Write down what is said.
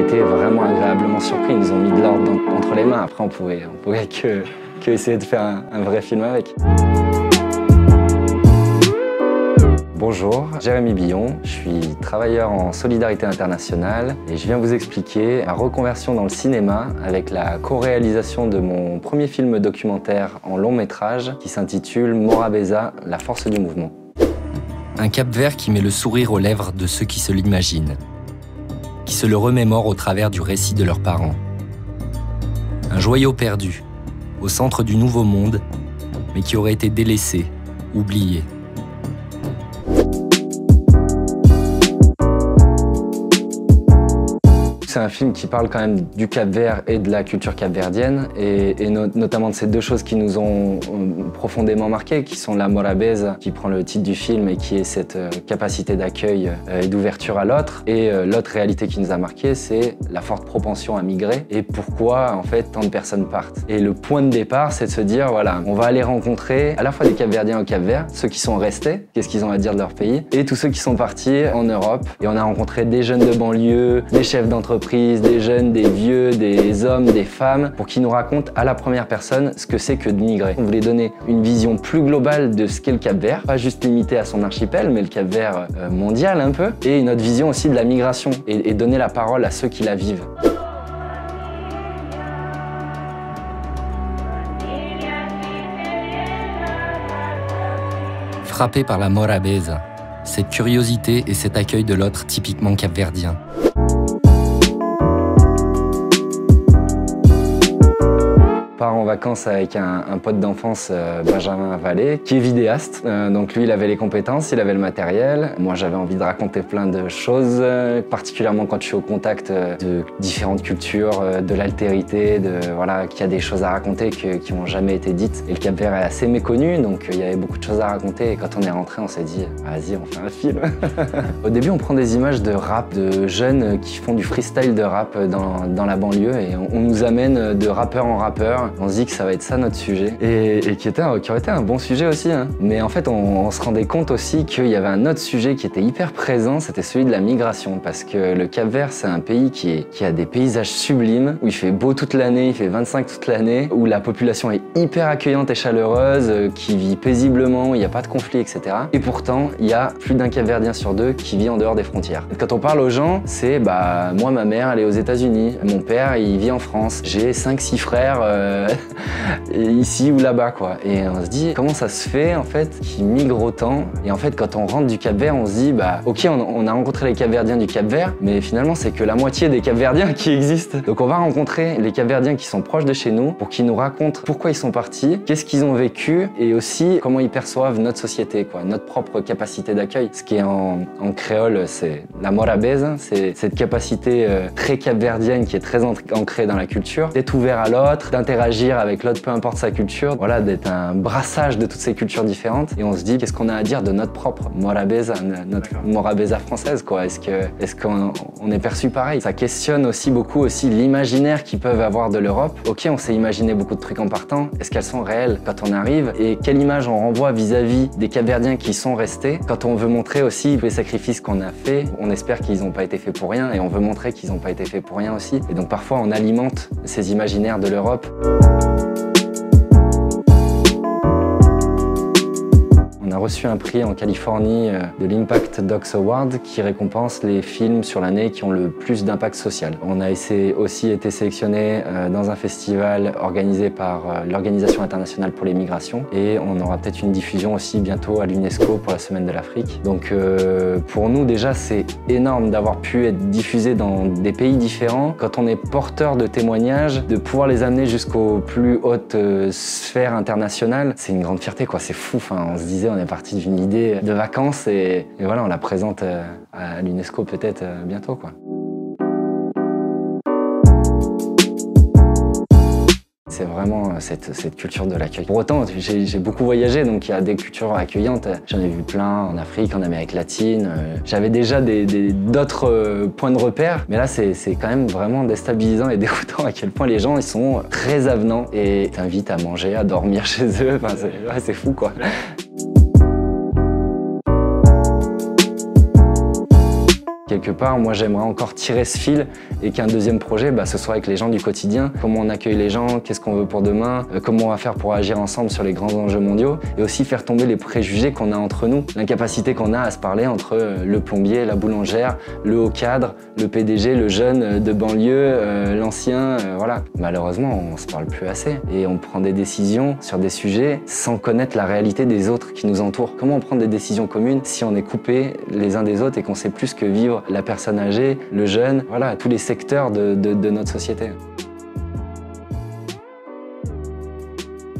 été vraiment agréablement surpris. Ils nous ont mis de l'ordre entre les mains. Après, on pouvait que essayer de faire un vrai film avec. Bonjour, Jérémy Billon, je suis travailleur en solidarité internationale et je viens vous expliquer la reconversion dans le cinéma avec la co-réalisation de mon premier film documentaire en long métrage qui s'intitule Morabeza, la force du mouvement. Un Cap-Vert qui met le sourire aux lèvres de ceux qui se l'imaginent, qui se le remémorent au travers du récit de leurs parents. Un joyau perdu, au centre du nouveau monde, mais qui aurait été délaissé, oublié. C'est un film qui parle quand même du Cap-Vert et de la culture capverdienne et notamment de ces deux choses qui nous ont profondément marqués, qui sont la Morabeza, qui prend le titre du film et qui est cette capacité d'accueil et d'ouverture à l'autre, et l'autre réalité qui nous a marqué, c'est la forte propension à migrer et pourquoi en fait tant de personnes partent. Et le point de départ, c'est de se dire voilà, on va aller rencontrer à la fois des Capverdiens au Cap-Vert, ceux qui sont restés, qu'est-ce qu'ils ont à dire de leur pays, et tous ceux qui sont partis en Europe. Et on a rencontré des jeunes de banlieue, des chefs d'entreprise, des jeunes, des vieux, des hommes, des femmes, pour qu'ils nous racontent à la première personne ce que c'est que de migrer. On voulait donner une vision plus globale de ce qu'est le Cap-Vert, pas juste limité à son archipel, mais le Cap-Vert mondial un peu, et une autre vision aussi de la migration, et donner la parole à ceux qui la vivent. Frappé par la Morabeza, cette curiosité et cet accueil de l'autre typiquement capverdien. On part en vacances avec un pote d'enfance, Benjamin Vallée, qui est vidéaste. Donc lui, il avait les compétences, il avait le matériel. Moi, j'avais envie de raconter plein de choses, particulièrement quand je suis au contact de différentes cultures, de l'altérité, voilà, qu'il y a des choses à raconter qui n'ont jamais été dites. Et le Cap-Vert est assez méconnu, donc il y avait beaucoup de choses à raconter. Et quand on est rentré, on s'est dit, vas-y, on fait un film. Au début, on prend des images de rap, de jeunes qui font du freestyle de rap dans la banlieue, et on nous amène de rappeur en rappeur. On se dit que ça va être ça notre sujet, et qui aurait été un bon sujet aussi, hein. Mais en fait, on se rendait compte aussi qu'il y avait un autre sujet qui était hyper présent, c'était celui de la migration, parce que le Cap-Vert, c'est un pays qui a des paysages sublimes, où il fait beau toute l'année, il fait 25 toute l'année, où la population est hyper accueillante et chaleureuse, qui vit paisiblement, il n'y a pas de conflit, etc. Et pourtant, il y a plus d'un Cap-Verdien sur deux qui vit en dehors des frontières. Et quand on parle aux gens, c'est moi, ma mère, elle est aux États-Unis, mon père, il vit en France, j'ai 5-6 frères ici ou là-bas, quoi. Et on se dit, comment ça se fait, en fait, qu'ils migrent autant? Et en fait, quand on rentre du Cap-Vert, on se dit, ok, on a rencontré les Capverdiens du Cap-Vert, mais finalement, c'est que la moitié des Capverdiens qui existent. Donc on va rencontrer les Capverdiens qui sont proches de chez nous pour qu'ils nous racontent pourquoi ils sont partis, qu'est-ce qu'ils ont vécu, et aussi comment ils perçoivent notre société, quoi, notre propre capacité d'accueil. Ce qui est en créole, c'est la Morabeza, c'est cette capacité très capverdienne qui est très ancrée dans la culture, d'être ouvert à l'autre, d'interagir avec l'autre, peu importe sa culture, voilà, d'être un brassage de toutes ces cultures différentes. Et on se dit, qu'est-ce qu'on a à dire de notre propre Morabeza, notre Morabeza française, quoi. Est-ce qu'on est perçu pareil? Ça questionne aussi beaucoup l'imaginaire qu'ils peuvent avoir de l'Europe. Ok, on s'est imaginé beaucoup de trucs en partant. Est-ce qu'elles sont réelles quand on arrive? Et quelle image on renvoie vis-à-vis des Capverdiens qui sont restés? Quand on veut montrer aussi les sacrifices qu'on a faits, on espère qu'ils n'ont pas été faits pour rien, et on veut montrer qu'ils n'ont pas été faits pour rien aussi. Et donc parfois, on alimente ces imaginaires de l'Europe. On a reçu un prix en Californie de l'Impact Docs Award qui récompense les films sur l'année qui ont le plus d'impact social. On a aussi été sélectionné dans un festival organisé par l'Organisation internationale pour les migrations, et on aura peut-être une diffusion aussi bientôt à l'UNESCO pour la Semaine de l'Afrique. Donc pour nous déjà, c'est énorme d'avoir pu être diffusé dans des pays différents. Quand on est porteur de témoignages, de pouvoir les amener jusqu'aux plus hautes sphères internationales, c'est une grande fierté, quoi. C'est fou. Enfin, on se disait, on est parti d'une idée de vacances, et voilà, on la présente à l'UNESCO peut-être bientôt, quoi. C'est vraiment cette culture de l'accueil. Pour autant, j'ai beaucoup voyagé, donc il y a des cultures accueillantes. J'en ai vu plein en Afrique, en Amérique latine. J'avais déjà d'autres points de repère, mais là, c'est quand même vraiment déstabilisant et dégoûtant à quel point les gens ils sont très avenants et t'invitent à manger, à dormir chez eux. Enfin, c'est fou, quoi. quelque part, moi j'aimerais encore tirer ce fil et qu'un deuxième projet, ce soit avec les gens du quotidien. Comment on accueille les gens, qu'est-ce qu'on veut pour demain, comment on va faire pour agir ensemble sur les grands enjeux mondiaux et aussi faire tomber les préjugés qu'on a entre nous, l'incapacité qu'on a à se parler entre le plombier, la boulangère, le haut cadre, le PDG, le jeune de banlieue, l'ancien, voilà. Malheureusement, on se parle plus assez et on prend des décisions sur des sujets sans connaître la réalité des autres qui nous entourent. Comment on prend des décisions communes si on est coupés les uns des autres et qu'on sait plus que vivre la personne âgée, le jeune, voilà, tous les secteurs de notre société.